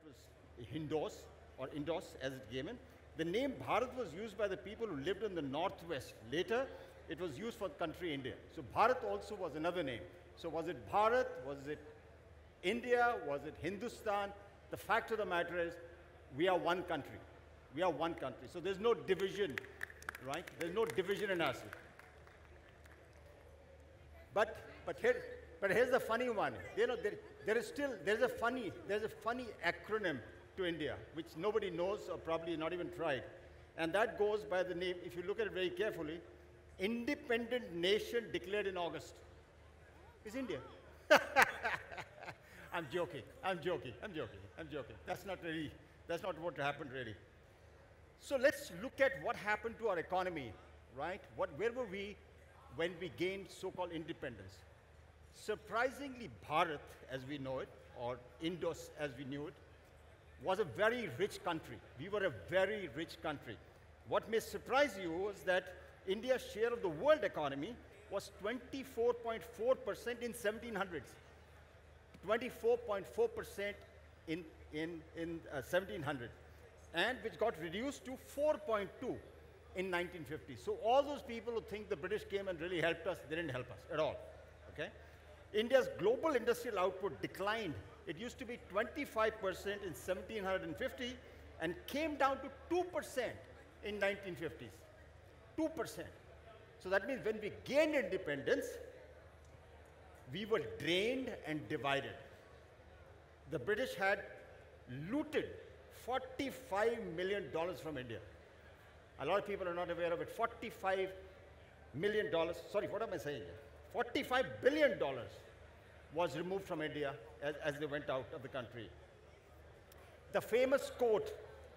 was Hindos, or Indos as it came in. The name Bharat was used by the people who lived in the northwest. Later, it was used for the country India. So Bharat also was another name. So was it Bharat? Was it India? Was it Hindustan? The fact of the matter is, we are one country. We are one country. So there's no division, right? There's no division in us. But here's the funny one. You know, there's a funny acronym to India, which nobody knows or probably not even tried. And that goes by the name, if you look at it very carefully, Independent Nation Declared in August. Is India. I'm joking. That's not what happened really. So let's look at what happened to our economy, right? Where were we when we gained so-called independence? Surprisingly, Bharat, as we know it, or Indos as we knew it, was a very rich country. We were a very rich country. What may surprise you is that India's share of the world economy was 24.4% in 1700s. 24.4% in 1700, and which got reduced to 4.2 in 1950. So all those people who think the British came and really helped us, they didn't help us at all. Okay? India's global industrial output declined. It used to be 25% in 1750 and came down to 2% in 1950s. 2%. So that means when we gained independence, we were drained and divided. The British had looted $45 million from India. A lot of people are not aware of it. $45 million, sorry, what am I saying here? $45 billion was removed from India as they went out of the country. The famous quote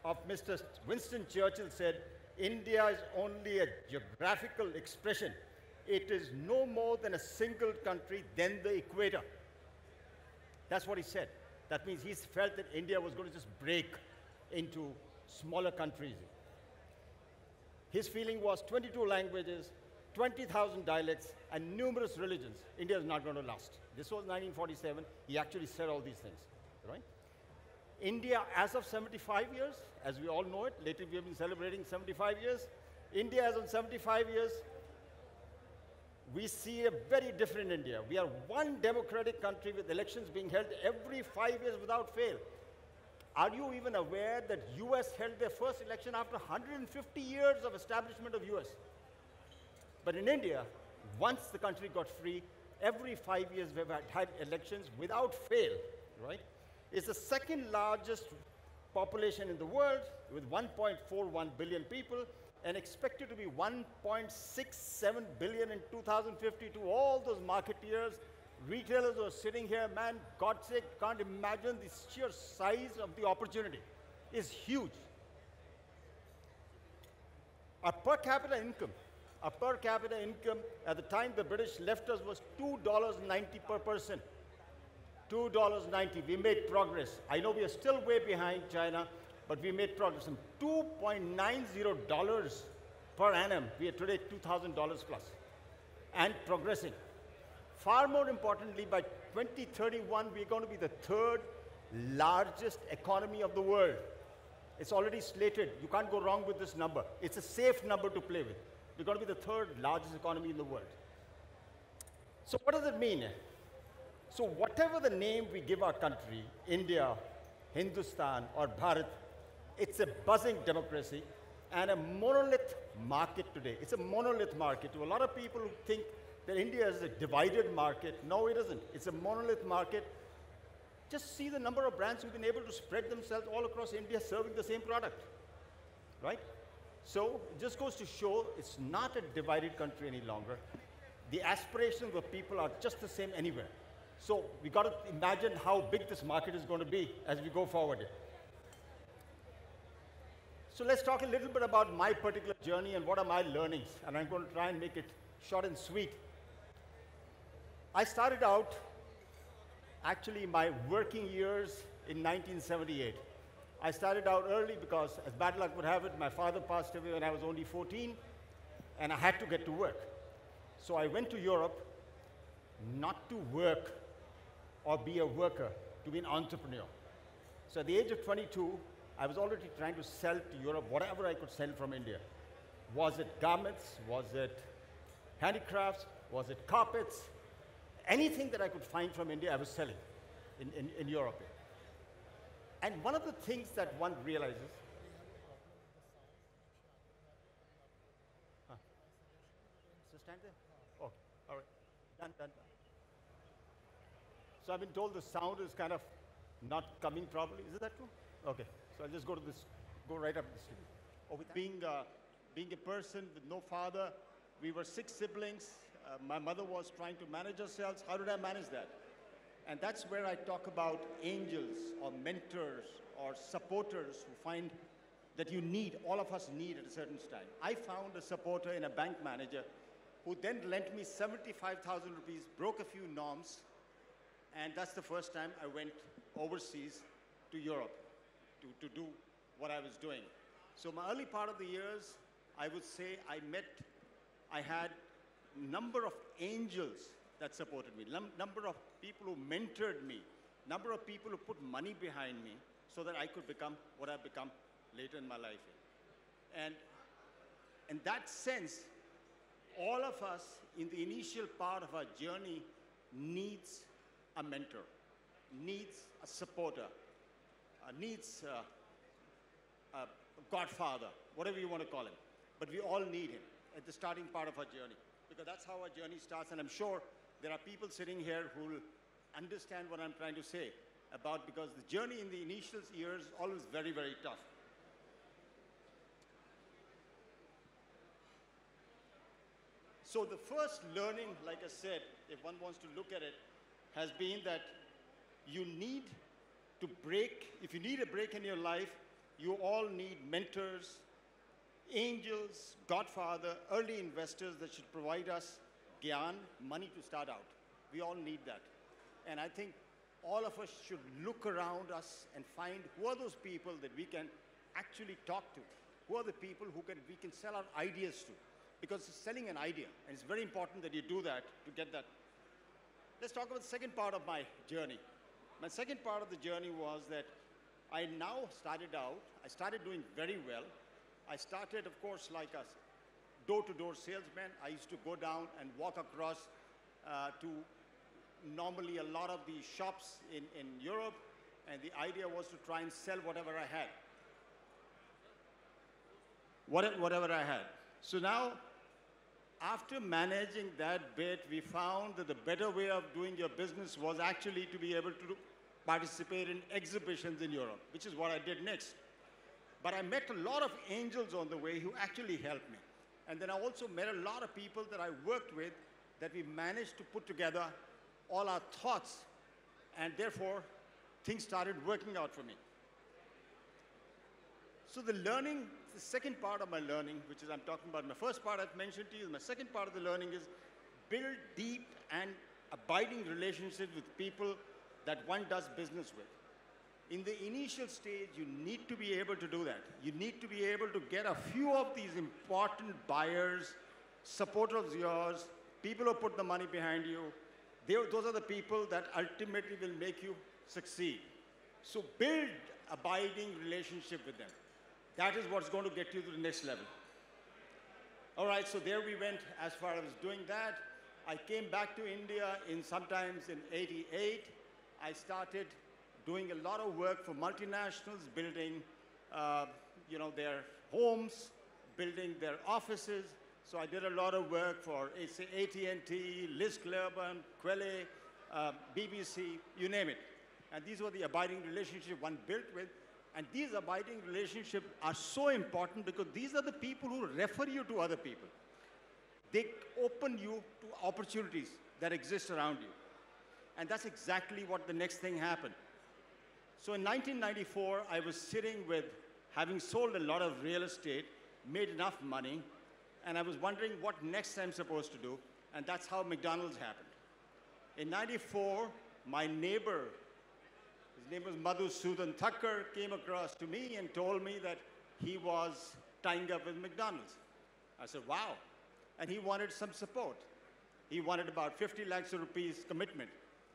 of Mr. Winston Churchill said, "India is only a geographical expression. It is no more than a single country than the equator." That's what he said. That means he felt that India was going to just break into smaller countries. His feeling was 22 languages, 20,000 dialects, and numerous religions. India is not going to last. This was 1947. He actually said all these things, right? India, as of 75 years, as we all know it, lately we have been celebrating 75 years. India, as of 75 years, we see a very different India. We are one democratic country with elections being held every 5 years without fail. Are you even aware that US held their first election after 150 years of establishment of US? But in India, once the country got free, every 5 years we've had elections without fail, right? It's the second largest population in the world with 1.41 billion people, and expected to be 1.67 billion in 2050. To all those marketeers, retailers who are sitting here, man, God's sake, can't imagine the sheer size of the opportunity. It's huge. Our per capita income at the time the British left us was $2.90 per person. $2.90. We made progress. I know we are still way behind China, but we made progress. From $2.90 per annum, we are today $2,000 plus, and progressing. Far more importantly, by 2031, we're going to be the third largest economy of the world. It's already slated. You can't go wrong with this number. It's a safe number to play with. We're going to be the third largest economy in the world. So what does it mean? So whatever the name we give our country, India, Hindustan, or Bharat, it's a buzzing democracy and a monolith market today. It's a monolith market. To a lot of people who think that India is a divided market, no, it isn't. It's a monolith market. Just see the number of brands who've been able to spread themselves all across India serving the same product, right? So it just goes to show it's not a divided country any longer. The aspirations of people are just the same anywhere. So we got to imagine how big this market is going to be as we go forward. So let's talk a little bit about my particular journey and what are my learnings. And I'm going to try and make it short and sweet. I started out, actually, my working years in 1978. I started out early because, as bad luck would have it, my father passed away when I was only 14, and I had to get to work. So I went to Europe, not to work or be a worker, to be an entrepreneur. So at the age of 22, I was already trying to sell to Europe whatever I could sell from India. Was it garments? Was it handicrafts? Was it carpets? Anything that I could find from India, I was selling in Europe. And one of the things that one realizes, so stand there? Okay, all right, done. So I've been told the sound is kind of not coming properly. Is that true? Okay, so I'll just go right up the street. Being a person with no father, we were 6 siblings. My mother was trying to manage ourselves. How did I manage that? And that's where I talk about angels or mentors or supporters who find that all of us need at a certain time. I found a supporter in a bank manager who then lent me 75,000 rupees, broke a few norms, and that's the first time I went overseas to Europe to do what I was doing. So my early part of the years, I would say I had number of angels that supported me, number of people who mentored me, number of people who put money behind me so that I could become what I've become later in my life. And in that sense, all of us in the initial part of our journey needs a mentor, needs a supporter, needs a godfather, whatever you want to call him. But we all need him at the starting part of our journey, because that's how our journey starts. And I'm sure there are people sitting here who will understand what I'm trying to say because the journey in the initial years is always very, very tough. So the first learning, like I said, if one wants to look at it, has been that you need to break. If you need a break in your life, you all need mentors, angels, godfather, early investors that should provide us gyan, money to start out. We all need that. And I think all of us should look around us and find who are those people that we can actually talk to. Who are the people we can sell our ideas to? Because it's selling an idea, and it's very important that you do that to get that. Let's talk about the second part of my journey. My second part of the journey was that I started doing very well. I started, of course, like a door-to-door salesman. I used to go down and walk across to normally a lot of the shops in Europe, and the idea was to try and sell whatever I had. Whatever I had. So now, after managing that bit, we found that the better way of doing your business was actually to be able to participate in exhibitions in Europe, which is what I did next. But I met a lot of angels on the way who actually helped me. And then I also met a lot of people that I worked with that we managed to put together all our thoughts, and therefore, things started working out for me. So the second part of my learning, which is I'm talking about, my first part I've mentioned to you, my second part of the learning is build deep and abiding relationships with people that one does business with. In the initial stage, you need to be able to do that. You need to be able to get a few of these important buyers, supporters of yours, people who put the money behind you. Those are the people that ultimately will make you succeed. So build abiding relationship with them. That is what's going to get you to the next level. All right, so there we went as far as doing that. I came back to India sometimes in '88. I started doing a lot of work for multinationals, building their homes, building their offices. So I did a lot of work for AT&T, Liz Claiborne, Quelle, BBC, you name it. And these were the abiding relationships one built with. And these abiding relationships are so important because these are the people who refer you to other people. They open you to opportunities that exist around you. And that's exactly what the next thing happened. So in 1994, I was sitting with having sold a lot of real estate, made enough money, and I was wondering what next I'm supposed to do, and that's how McDonald's happened. In '94, my neighbor, his name was Madhusudan Thakkar, came across to me and told me that he was tying up with McDonald's. I said, wow. And he wanted some support. He wanted about 50 lakhs of rupees commitment,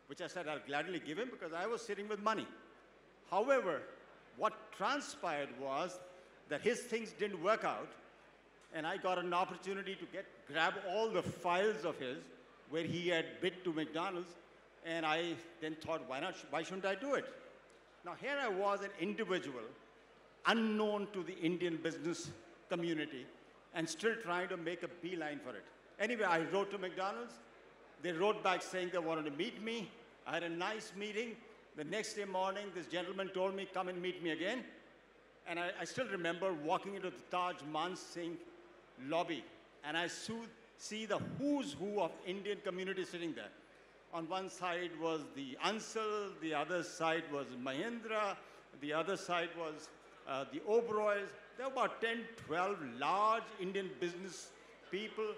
which I said I'll gladly give him because I was sitting with money. However, what transpired was that his things didn't work out, and I got an opportunity to grab all the files of his where he had bid to McDonald's, and I then thought, why shouldn't I do it? Now here I was, an individual, unknown to the Indian business community, and still trying to make a beeline for it. Anyway, I wrote to McDonald's. They wrote back saying they wanted to meet me. I had a nice meeting. The next day morning, this gentleman told me, come and meet me again. And I still remember walking into the Taj Mansingh lobby, and I see the who's who of Indian community sitting there. On one side was the Ansal, the other side was Mahindra, the other side was the Oberoys. There were about 10, 12 large Indian business people,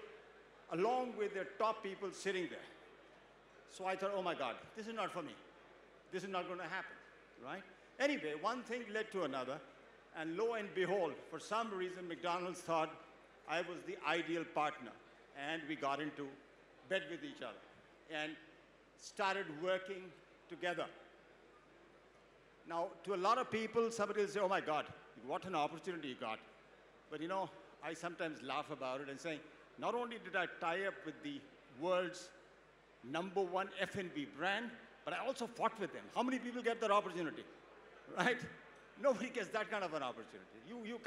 along with their top people sitting there. So I thought, oh my God, this is not for me. This is not going to happen, right? Anyway, one thing led to another, and lo and behold, for some reason, McDonald's thought I was the ideal partner, and we got into bed with each other and started working together. Now, to a lot of people, somebody will say, oh my God, what an opportunity you got. But you know, I sometimes laugh about it and say, not only did I tie up with the world's #1 F&B brand, but I also fought with them. How many people get that opportunity, right? Nobody gets that kind of an opportunity. You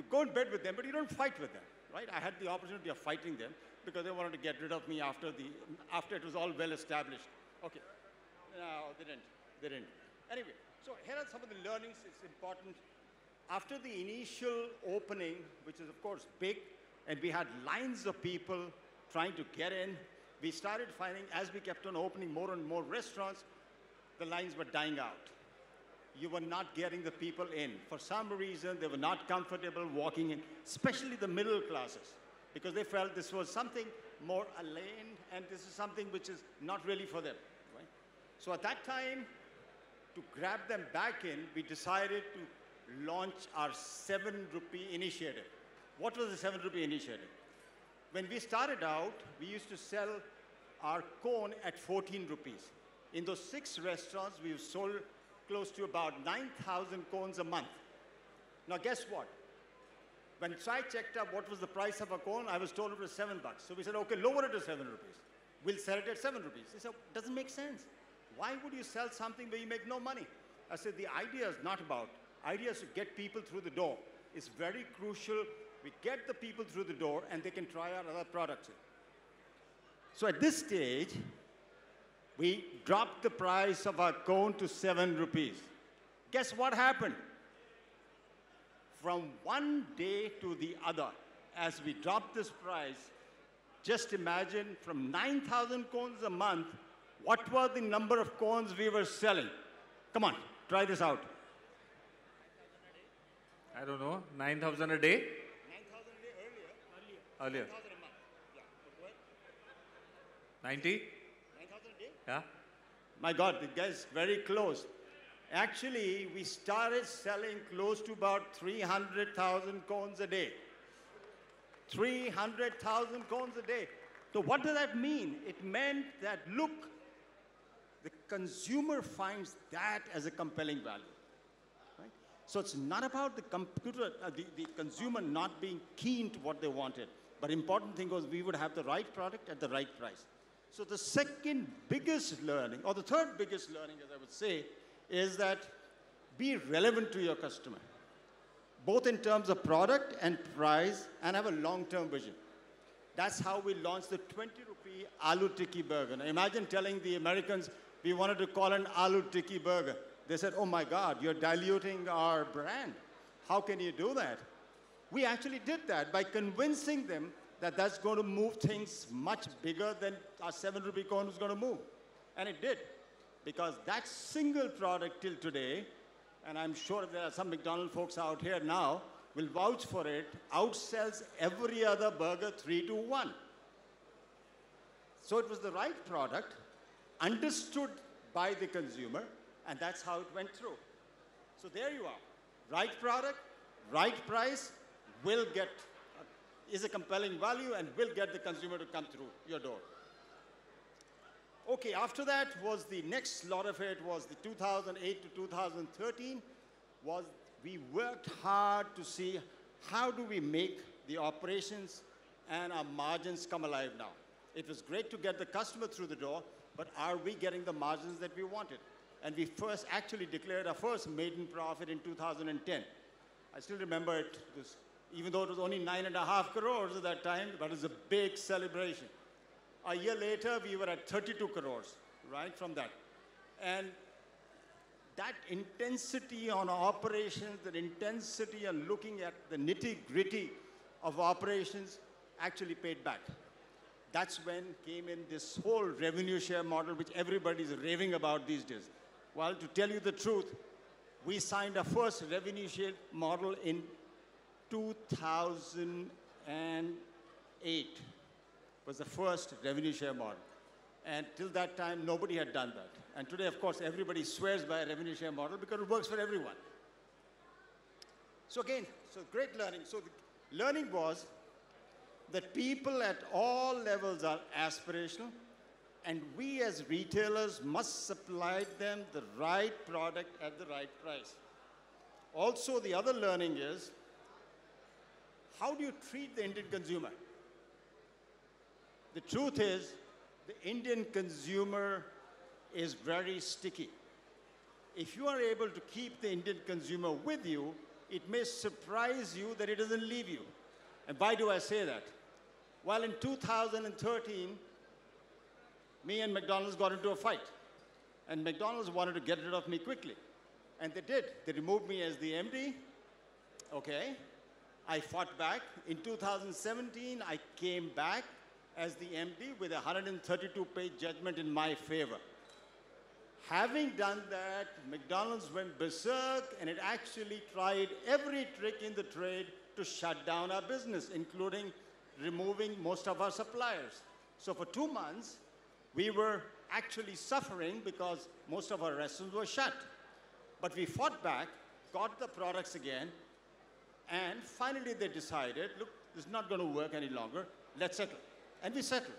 go in bed with them, but you don't fight with them, right? I had the opportunity of fighting them because they wanted to get rid of me after it was all well established. Okay, no, they didn't. Anyway, so here are some of the learnings. It's important. After the initial opening, which is of course big, and we had lines of people trying to get in, we started finding, as we kept on opening more and more restaurants, the lines were dying out. You were not getting the people in. For some reason, they were not comfortable walking in, especially the middle classes, because they felt this was something more a lane, and this is something which is not really for them, right? So at that time, to grab them back in, we decided to launch our 7 rupee initiative. What was the 7 rupee initiative? When we started out, we used to sell our cone at 14 rupees. In those 6 restaurants, we've sold close to about 9,000 cones a month. Now guess what? When I checked up what was the price of a cone, I was told it was $7. So we said, okay, lower it to 7 rupees. We'll sell it at 7 rupees. They said, doesn't make sense. Why would you sell something where you make no money? I said, the idea is not about, idea is to get people through the door. It's very crucial. We get the people through the door and they can try out other products. So at this stage, we dropped the price of our cone to 7 rupees. Guess what happened? From one day to the other, as we dropped this price, just imagine from 9,000 cones a month, what were the number of cones we were selling? Come on, try this out. I don't know, 9,000 a day? 9,000 a day earlier. 9,000 a month. Yeah, but what? 90? 9,000 a day? Yeah. My God, the guy's very close. Actually, we started selling close to about 300,000 cones a day. 300,000 cones a day. So what does that mean? It meant that, look, the consumer finds that as a compelling value. Right? So it's not about the consumer not being keen to what they wanted. But important thing was we would have the right product at the right price. So the second biggest learning, or the third biggest learning, as I would say, is that be relevant to your customer, both in terms of product and price, and have a long-term vision. That's how we launched the 20 rupee aloo tikki burger. Now imagine telling the Americans we wanted to call an aloo tikki burger. They said, oh my God, you're diluting our brand. How can you do that? We actually did that by convincing them that that's going to move things much bigger than our 7 rupee cone was going to move. And it did. Because that single product till today, and I'm sure there are some McDonald folks out here now, will vouch for it, outsells every other burger 3-1. So it was the right product, understood by the consumer, and that's how it went through. So there you are. Right product, right price, is a compelling value and will get the consumer to come through your door. Okay, after that was the next lot of it was the 2008 to 2013 was we worked hard to see how do we make the operations and our margins come alive now. It was great to get the customer through the door, but are we getting the margins that we wanted? And we first actually declared our first maiden profit in 2010. I still remember it, even though it was only 9.5 crores at that time, but it was a big celebration. A year later, we were at 32 crores, right, from that. And that intensity on operations, that intensity on looking at the nitty-gritty of operations actually paid back. That's when came in this whole revenue share model, which everybody's raving about these days. Well, to tell you the truth, we signed our first revenue share model in 2008. Was the first revenue share model. And till that time, nobody had done that. And today, of course, everybody swears by a revenue share model because it works for everyone. So again, so great learning. So the learning was that people at all levels are aspirational, and we as retailers must supply them the right product at the right price. Also, the other learning is, how do you treat the Indian consumer? The truth is, the Indian consumer is very sticky. If you are able to keep the Indian consumer with you, it may surprise you that it doesn't leave you. And why do I say that? Well, in 2013, me and McDonald's got into a fight. And McDonald's wanted to get rid of me quickly. And they did. They removed me as the MD. Okay. I fought back. In 2017, I came back as the MD with a 132-page judgment in my favor. Having done that, McDonald's went berserk, and it actually tried every trick in the trade to shut down our business, including removing most of our suppliers. So for 2 months, we were actually suffering because most of our restaurants were shut. But we fought back, got the products again, and finally they decided, look, this is not going to work any longer, let's settle. And we settled.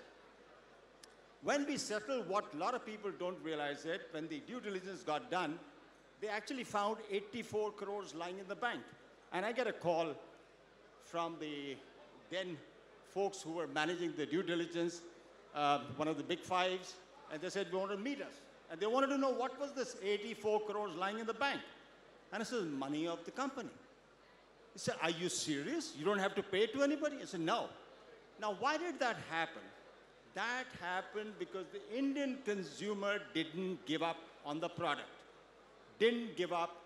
When we settled, what a lot of people don't realize it, when the due diligence got done, they actually found 84 crores lying in the bank. And I get a call from the then folks who were managing the due diligence, one of the big fives, and they said, they want to meet us. And they wanted to know what was this 84 crores lying in the bank. And I said, money of the company. He said, are you serious? You don't have to pay to anybody? I said, no. Now, why did that happen? That happened because the Indian consumer didn't give up on the product. Didn't give up,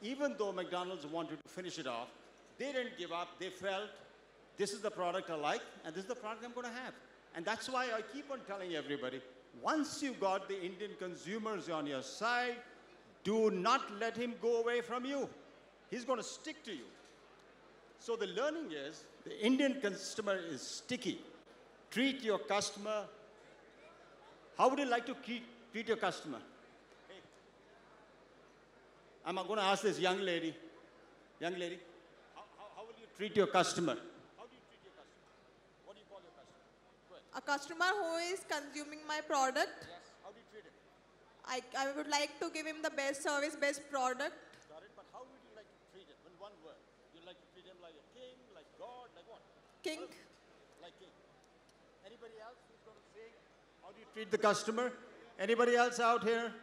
even though McDonald's wanted to finish it off. They didn't give up. They felt, this is the product I like, and this is the product I'm going to have. And that's why I keep on telling everybody, once you got the Indian consumers on your side, do not let him go away from you. He's going to stick to you. So the learning is, the Indian customer is sticky. Treat your customer. How would you like to treat your customer? Hey. I'm going to ask this young lady. Young lady, how will you treat your customer? How do you treat your customer? What do you call your customer? Go ahead. A customer who is consuming my product. Yes. How do you treat him? I would like to give him the best service, best product. Got it. But how would you like to treat him? In one word. You'd like to treat him like a king, like God, like what? King. Like king. Anybody else who's going to say, how do you treat the customer? Anybody else out here?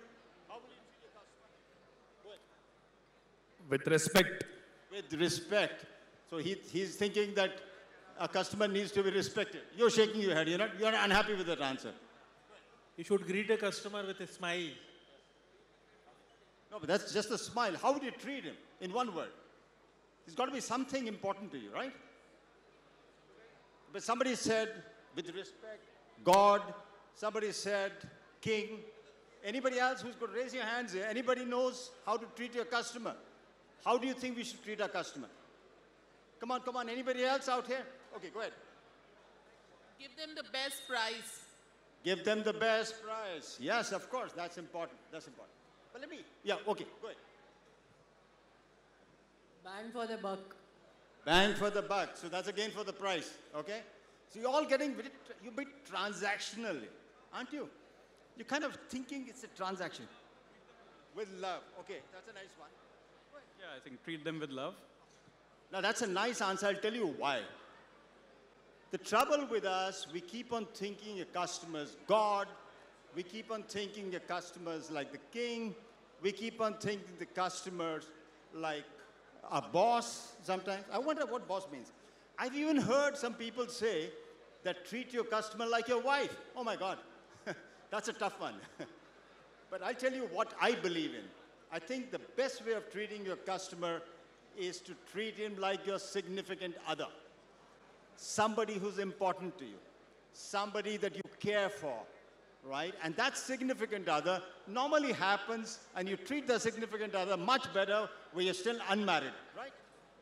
How will you treat your customer? Go ahead. With respect. With respect. So he's thinking that a customer needs to be respected. You're shaking your head. You're unhappy with that answer. You should greet a customer with a smile. No, but that's just a smile. How would you treat him? In one word. There's got to be something important to you, right? But somebody said, with respect, God. Somebody said, king. Anybody else who's going to raise your hands here? Anybody knows how to treat your customer? How do you think we should treat our customer? Come on, come on. Anybody else out here? Okay, go ahead. Give them the best price. Give them the best price. Yes, of course. That's important. That's important. But let me, yeah, okay, go ahead. Bang for the buck. Bang for the buck. So that's again for the price, okay? So you're all getting a bit transactional, aren't you? You're kind of thinking it's a transaction. With love. Okay, that's a nice one. Yeah, I think treat them with love. Now that's a nice answer. I'll tell you why. The trouble with us, we keep on thinking a customer's God. We keep on thinking a customer's like the king. We keep on thinking the customers like a boss sometimes. I wonder what boss means. I've even heard some people say that treat your customer like your wife. Oh my God, that's a tough one. But I'll tell you what I believe in. I think the best way of treating your customer is to treat him like your significant other. Somebody who's important to you. Somebody that you care for, right? And that significant other normally happens, and you treat the significant other much better when you're still unmarried, right?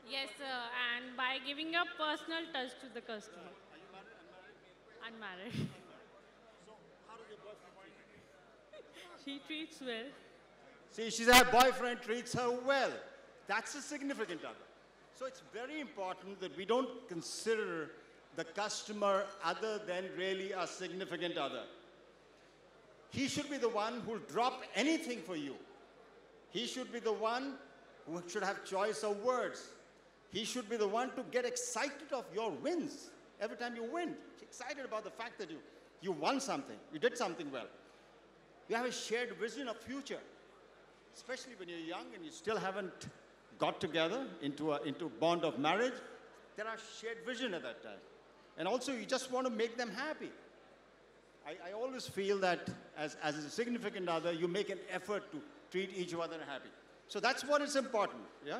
Yes, sir. And by giving a personal touch to the customer. Are you married, unmarried? Unmarried. So how does your boyfriend treat you? She treats well. See, she said her boyfriend treats her well. That's a significant other. So it's very important that we don't consider the customer other than really a significant other. He should be the one who'll drop anything for you. He should be the one who should have choice of words. He should be the one to get excited of your wins. Every time you win, excited about the fact that you won something, you did something well. You have a shared vision of future, especially when you're young and you still haven't got together into a bond of marriage. There are shared vision at that time. And also you just want to make them happy. I always feel that as a significant other, you make an effort to treat each other happy. So that's what is important, yeah?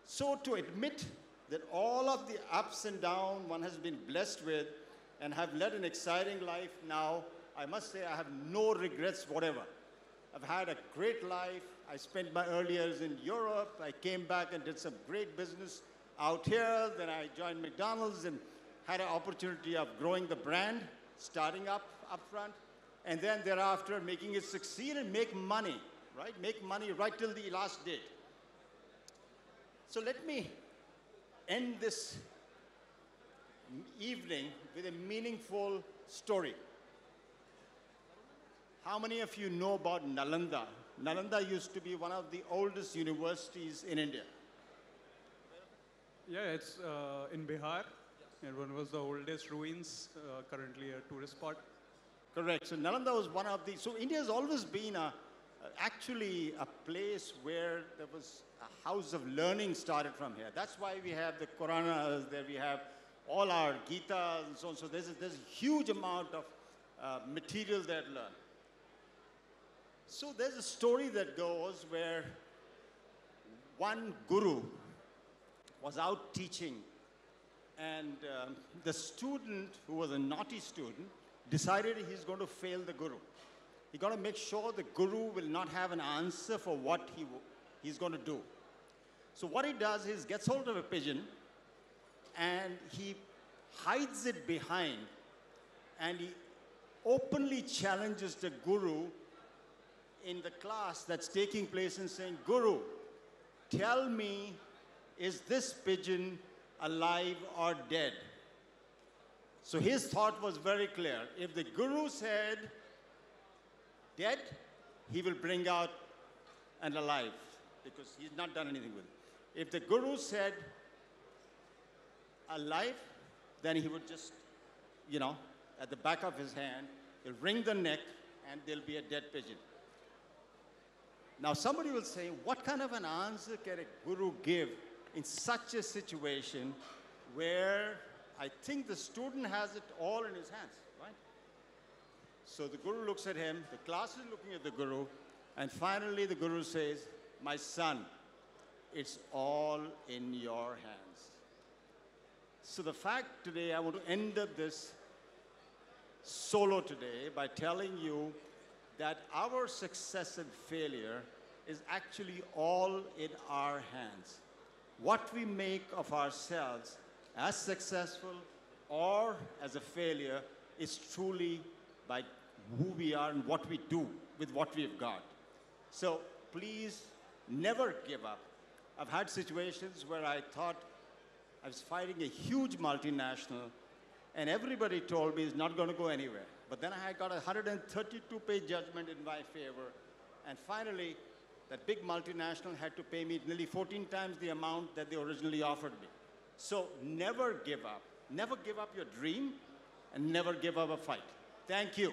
So to admit that all of the ups and downs one has been blessed with and have led an exciting life now, I must say I have no regrets whatever. I've had a great life. I spent my early years in Europe. I came back and did some great business out here. Then I joined McDonald's and had an opportunity of growing the brand, starting up front, and then thereafter making it succeed and make money, right? Make money right till the last date. So let me end this evening with a meaningful story. How many of you know about Nalanda? Nalanda used to be one of the oldest universities in India. Yeah, it's in Bihar. And one was the oldest ruins, currently a tourist spot. Correct. So Nalanda was one of the, so India has always been actually a place where there was a house of learning started from here. That's why we have the Quranas, there we have all our Gitas and so on. So there's a huge amount of material there to learn. So there's a story that goes where one guru was out teaching, and the student, who was a naughty student, decided he's going to fail the guru. He's going to make sure the guru will not have an answer for what he's going to do. So what he does is gets hold of a pigeon and he hides it behind, and he openly challenges the guru in the class that's taking place and saying, "Guru, tell me, is this pigeon alive or dead?" So his thought was very clear. If the guru said dead, he will bring out an alive, because he's not done anything with it. If the guru said alive, then he would just, at the back of his hand, he'll wring the neck and there'll be a dead pigeon. Now somebody will say, what kind of an answer can a guru give in such a situation where I think the student has it all in his hands, right? So the guru looks at him, the class is looking at the guru, and finally the guru says, "My son, it's all in your hands." So the fact today, I want to end up this solo today by telling you that our success and failure is actually all in our hands. What we make of ourselves as successful or as a failure is truly by who we are and what we do with what we've got. So please never give up. I've had situations where I thought I was fighting a huge multinational and everybody told me it's not going to go anywhere. But then I got a 132-page judgment in my favor. And finally, that big multinational had to pay me nearly 14 times the amount that they originally offered me. So never give up. Never give up your dream, and never give up a fight. Thank you.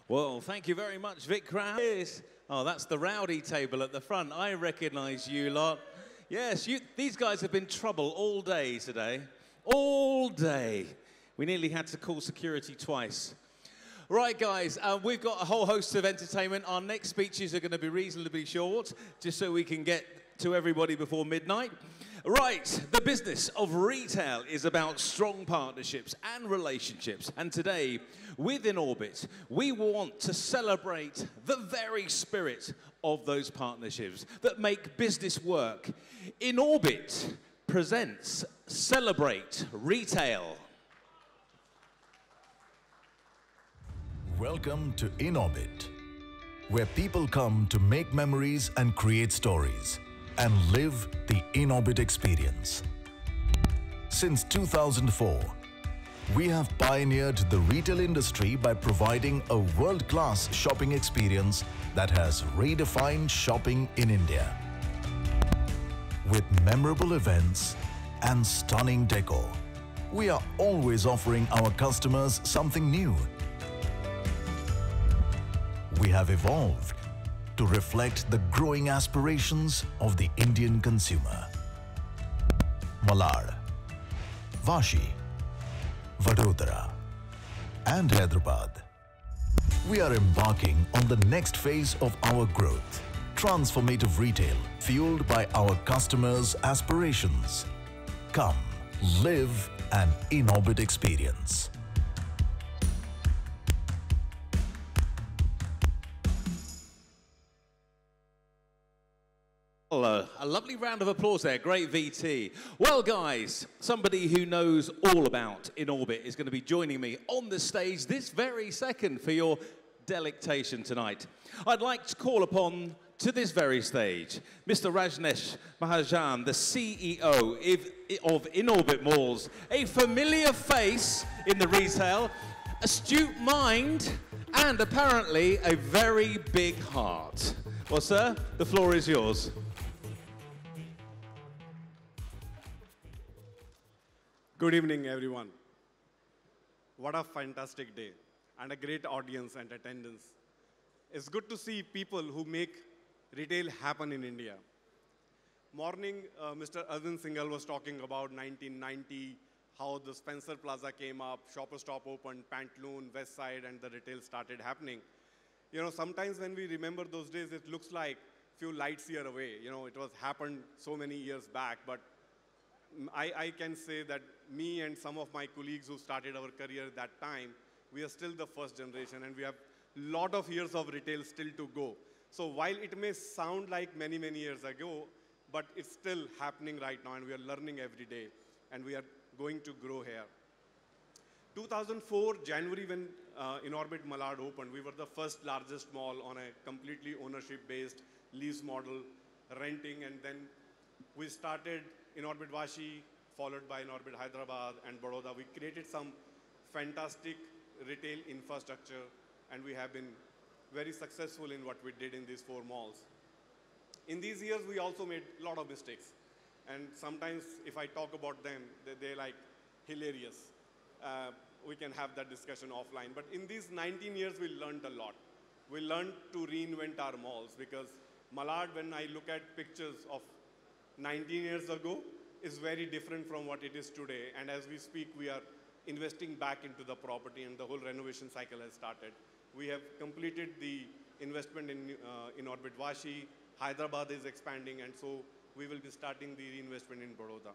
Well, thank you very much, Vikram. Yes. Oh, that's the rowdy table at the front. I recognize you lot. Yes, these guys have been trouble all day today. All day. We nearly had to call security twice. Right, guys, we've got a whole host of entertainment. Our next speeches are going to be reasonably short, just so we can get to everybody before midnight. Right, the business of retail is about strong partnerships and relationships. And today, with Inorbit, we want to celebrate the very spirit of those partnerships that make business work. Inorbit presents Celebrate Retail. Welcome to Inorbit, where people come to make memories and create stories and live the Inorbit experience. Since 2004, we have pioneered the retail industry by providing a world-class shopping experience that has redefined shopping in India. With memorable events and stunning decor, we are always offering our customers something new. We have evolved to reflect the growing aspirations of the Indian consumer. Malad, Vashi, Vadodara, and Hyderabad. We are embarking on the next phase of our growth. Transformative retail fueled by our customers' aspirations. Come, live an Inorbit experience. Hello. A lovely round of applause there. Great VT. Well, guys, somebody who knows all about Inorbit is going to be joining me on the stage this very second for your delectation tonight. I'd like to call upon to this very stage Mr. Rajneesh Mahajan, the CEO of Inorbit Malls, a familiar face in the retail, astute mind, and apparently a very big heart. Well, sir, the floor is yours. Good evening, everyone. What a fantastic day and a great audience and attendance. It's good to see people who make retail happen in India. Morning, Mr. Arvind Singhal was talking about 1990, how the Spencer Plaza came up, Shoppers Stop opened, Pantaloon, West Side, and the retail started happening. You know, sometimes when we remember those days, it looks like a few lights year away. You know, it was happened so many years back, but I can say that me and some of my colleagues who started our career at that time, we are still the first generation, and we have a lot of years of retail still to go. So while it may sound like many, many years ago, but it's still happening right now, and we are learning every day, and we are going to grow here. 2004, January, when Inorbit Malad opened, we were the first largest mall on a completely ownership-based lease model, renting, and then we started Inorbit Vashi, followed by Inorbit Hyderabad and Baroda. We created some fantastic retail infrastructure, and we have been very successful in what we did in these 4 malls. In these years, we also made a lot of mistakes. And sometimes, if I talk about them, they're like hilarious. We can have that discussion offline. But in these 19 years, we learned a lot. We learned to reinvent our malls, because Malad, when I look at pictures of 19 years ago, is very different from what it is today. And as we speak, we are investing back into the property, and the whole renovation cycle has started. We have completed the investment in Inorbit Vashi. Hyderabad is expanding, and so we will be starting the reinvestment in Baroda.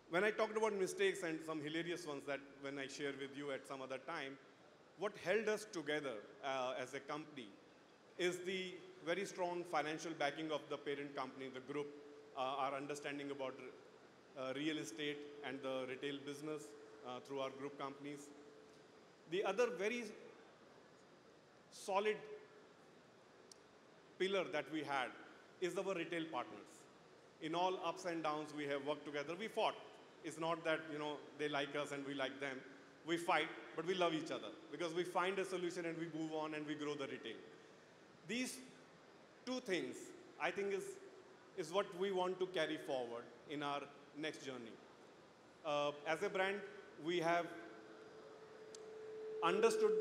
When I talked about mistakes and some hilarious ones that when I share with you at some other time, what held us together as a company is the very strong financial backing of the parent company, the group, our understanding about real estate and the retail business through our group companies. The other very solid pillar that we had is our retail partners. In all ups and downs, we have worked together. We fought. It's not that, they like us and we like them. We fight, but we love each other because we find a solution and we move on and we grow the retail. These two things, I think, is what we want to carry forward in our next journey. As a brand, we have understood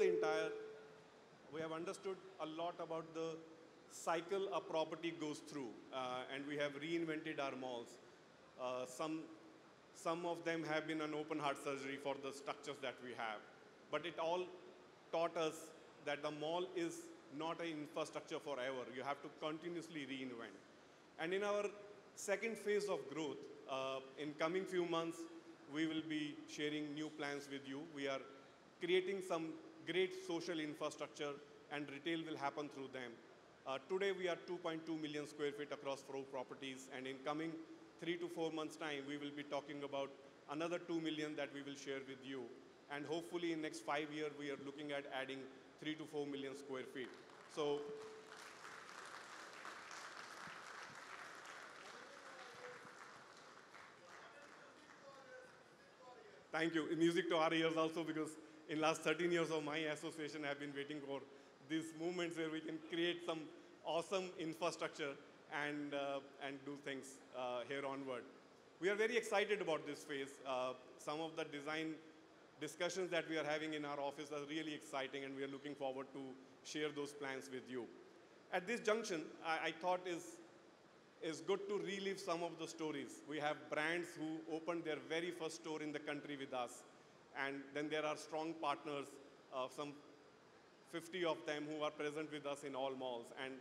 we have understood a lot about the cycle a property goes through, and we have reinvented our malls. Some of them have been an open heart surgery for the structures that we have. But it all taught us that the mall is not an infrastructure forever. You have to continuously reinvent. And in our second phase of growth, in coming few months, we will be sharing new plans with you. We are creating some great social infrastructure, and retail will happen through them. Today, we are 2.2 million square feet across 4 properties, and in coming 3 to 4 months' time, we will be talking about another 2 million that we will share with you. And hopefully, in next 5 years, we are looking at adding 3 to 4 million square feet. So, thank you. Music to our ears also, because in last 13 years of my association, I have been waiting for these movements where we can create some awesome infrastructure and do things here onward. We are very excited about this phase. Some of the design discussions that we are having in our office are really exciting, and we are looking forward to share those plans with you. At this junction, I thought is good to relive some of the stories. We have brands who opened their very first store in the country with us, and then there are strong partners, some 50 of them who are present with us in all malls, and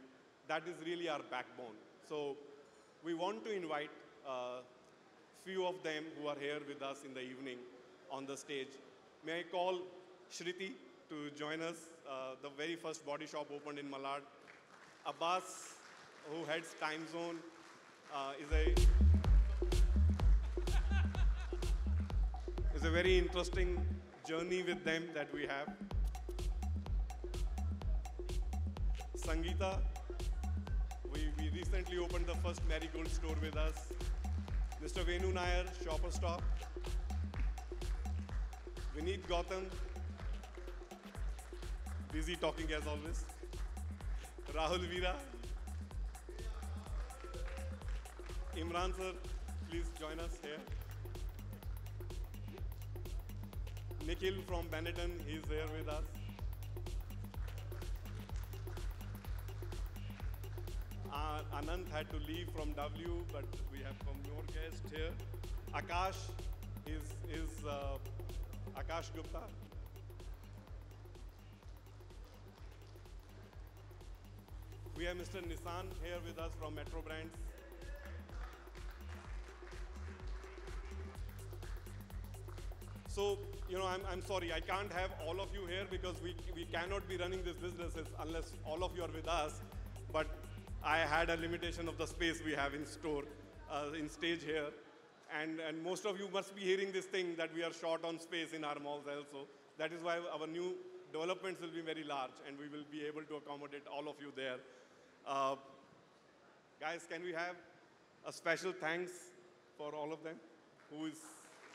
that is really our backbone. So we want to invite few of them who are here with us in the evening on the stage. May I call Shriti to join us? The very first body shop opened in Malad. Abbas, who heads Time Zone, is a very interesting journey with them that we have. Sangeeta, we recently opened the first Marigold store with us. Mr. Venu Nair, Shopper Stop. Vineet Gautam, busy talking as always. Rahul Veera. Imran sir, please join us here. Nikhil from Benetton, he's here with us. Anand had to leave from W, but we have some more guests here. Akash is Akash Gupta. We have Mr. Nissan here with us from Metro Brands. So, I'm sorry, I can't have all of you here because we cannot be running these businesses unless all of you are with us. But I had a limitation of the space we have in store, in stage here. And most of you must be hearing this thing that we are short on space in our malls also. That is why our new developments will be very large, and we will be able to accommodate all of you there. Guys, can we have a special thanks for all of them? Who is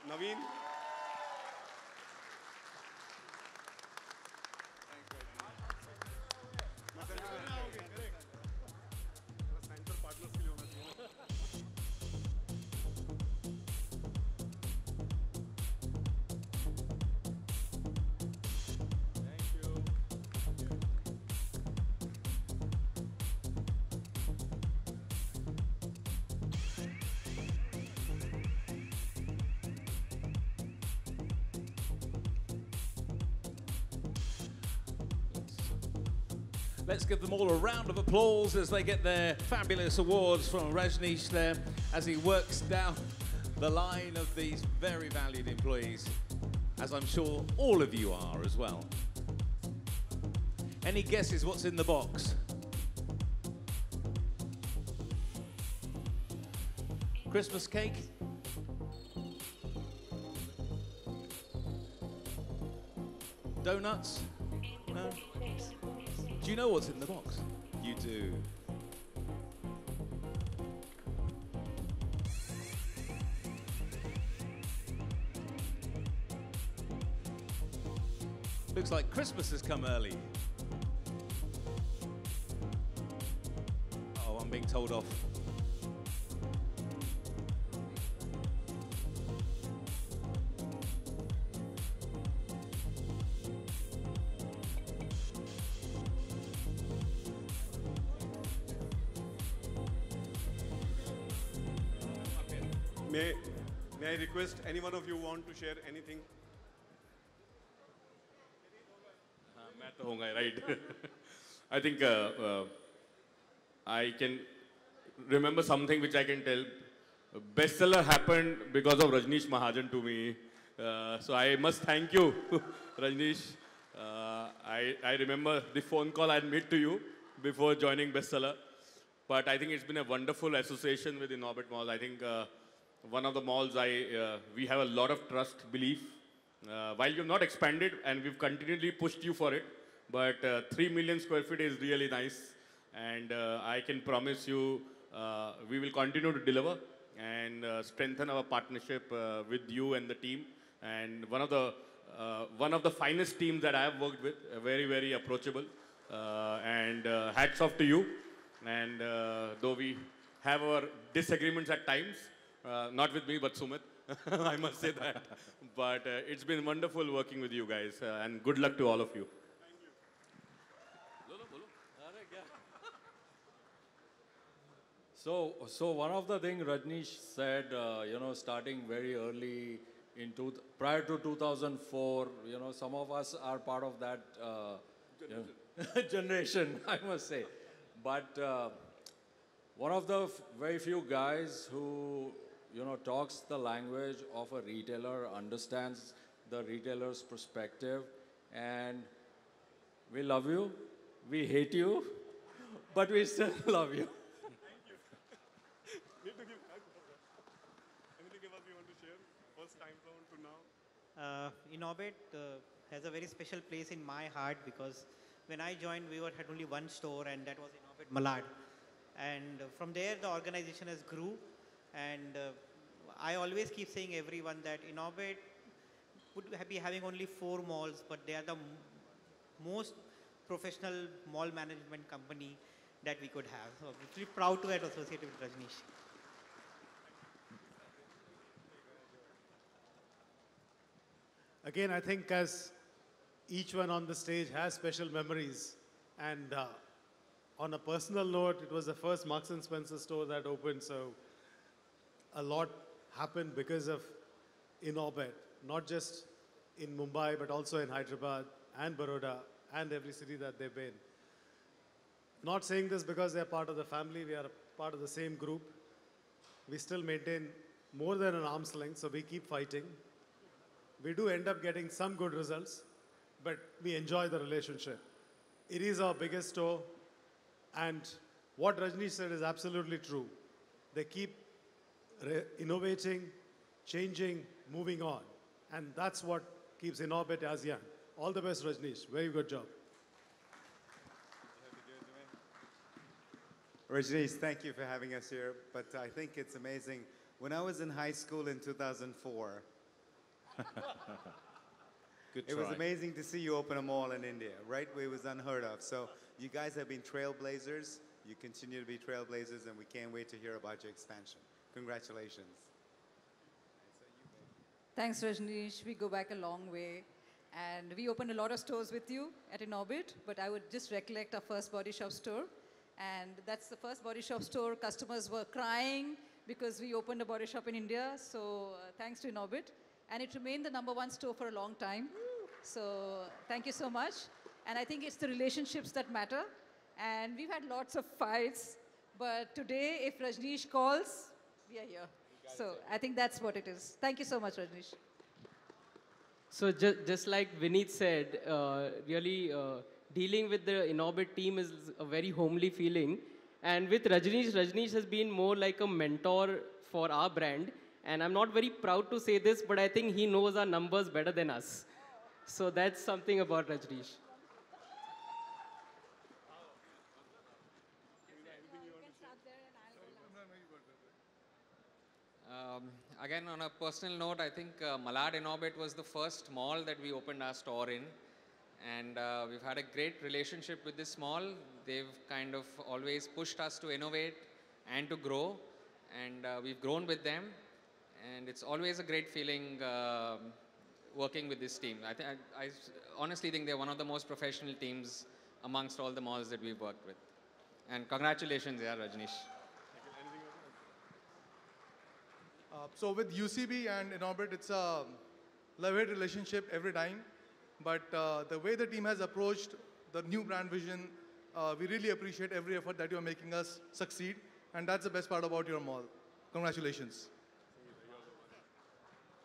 Naveen? Let's give them all a round of applause as they get their fabulous awards from Rajneesh there as he works down the line of these very valued employees, as I'm sure all of you are as well. Any guesses what's in the box? Christmas cake? Donuts? No? Do you know what's in the box? You do. looks like Christmas has come early. Oh, I'm being told off. May I request any one of you want to share anything? मैं तो होऊंगा, right? I think I can remember something which I can tell. Bestseller happened because of Rajneesh Mahajan to me. So I must thank you, Rajneesh. I remember the phone call I made to you before joining Bestseller. But I think it's been a wonderful association with Inorbit Mall. I think one of the malls we have a lot of trust, belief. While you've not expanded and we've continually pushed you for it, but 3 million square feet is really nice. And I can promise you we will continue to deliver and strengthen our partnership with you and the team. And one of the finest teams that I have worked with, very, very approachable. And hats off to you. And though we have our disagreements at times, not with me, but Sumit, I must say that. But it's been wonderful working with you guys, and good luck to all of you. So one of the things Rajneesh said, starting very early prior to 2004, some of us are part of that generation, I must say. But one of the very few guys who, talks the language of a retailer, understands the retailer's perspective, and we love you, we hate you, but we still love you. Anything else you want to share? First time round to now? Inorbit has a very special place in my heart because when I joined, we had only one store, and that was Inorbit Malad. And from there, the organization has grew. And I always keep saying everyone that Inorbit would be having only 4 malls, but they are the most professional mall management company that we could have. So I'm really proud to get associated with Rajneesh. Again, I think as each one on the stage has special memories, and on a personal note, it was the first Marks & Spencer store that opened, so a lot happened because of Inorbit, not just in Mumbai, but also in Hyderabad and Baroda and every city that they've been. Not saying this because they're part of the family, we are part of the same group. We still maintain more than an arm's length, so we keep fighting. We do end up getting some good results, but we enjoy the relationship. It is our biggest store, and what Rajneesh said is absolutely true. They keep innovating, changing, moving on, and that's what keeps Inorbit as young. All the best, Rajneesh. Very good job. Rajneesh, thank you for having us here, but I think it's amazing. When I was in high school in 2004, it was amazing to see you open a mall in India, right? It was unheard of. So you guys have been trailblazers. You continue to be trailblazers, and we can't wait to hear about your expansion. Congratulations. Thanks, Rajneesh. We go back a long way. And we opened a lot of stores with you at Inorbit, but I would just recollect our first body shop store. And that's the first body shop store. Customers were crying because we opened a body shop in India. So thanks to Inorbit. And it remained the #1 store for a long time. So thank you so much. And I think it's the relationships that matter. And we've had lots of fights. But today, if Rajneesh calls, we are here. So I think that's what it is. Thank you so much, Rajneesh. So just like Vineet said, really dealing with the Inorbit team is a very homely feeling. And with Rajneesh has been more like a mentor for our brand. And I'm not very proud to say this, but I think he knows our numbers better than us. So that's something about Rajneesh. Again, on a personal note, I think Malad Inorbit was the first mall that we opened our store in. And we've had a great relationship with this mall. They've kind of always pushed us to innovate and to grow. And we've grown with them. And it's always a great feeling working with this team. I honestly think they're one of the most professional teams amongst all the malls that we've worked with. And congratulations, yeah, Rajnish. So with UCB and Inorbit, it's a love-hate relationship every time. But the way the team has approached the new brand vision, we really appreciate every effort that you're making us succeed. And that's the best part about your mall. Congratulations.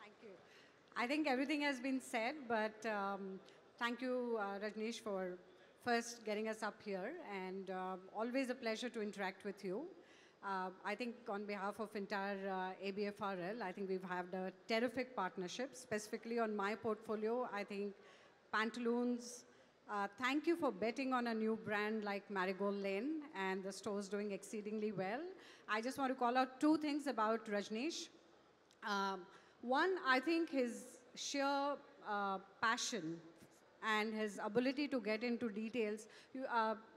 Thank you. I think everything has been said, but thank you, Rajnish, for first getting us up here. And always a pleasure to interact with you. I think on behalf of entire ABFRL, I think we've had a terrific partnership, specifically on my portfolio. I think Pantaloons, thank you for betting on a new brand like Marigold Lane, and the store's doing exceedingly well. I just want to call out two things about Rajnish. One, I think his sheer passion and his ability to get into details.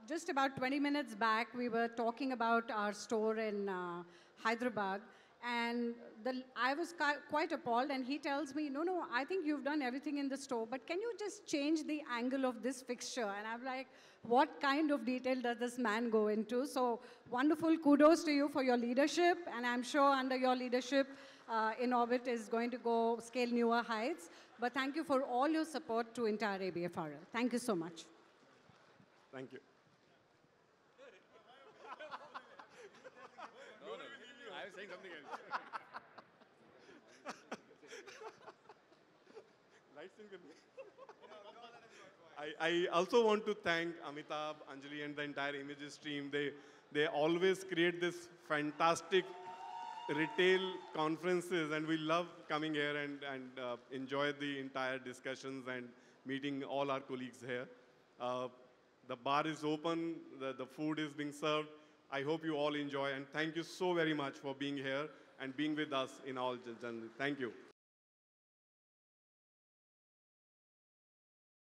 Just about 20 minutes back, we were talking about our store in Hyderabad, and I was quite appalled, and he tells me, no, I think you've done everything in the store, but can you just change the angle of this fixture? And I'm like, what kind of detail does this man go into? So wonderful, kudos to you for your leadership, and I'm sure under your leadership, Inorbit is going to go scale newer heights. But thank you for all your support to entire ABFRL. Thank you so much. Thank you. I was saying something else. I also want to thank Amitabh, Anjali, and the entire Images team. They always create this fantastic retail conferences, and we love coming here and enjoy the entire discussions and meeting all our colleagues here. The bar is open, the food is being served. I hope you all enjoy, and thank you so very much for being here and being with us in all journey. Thank you.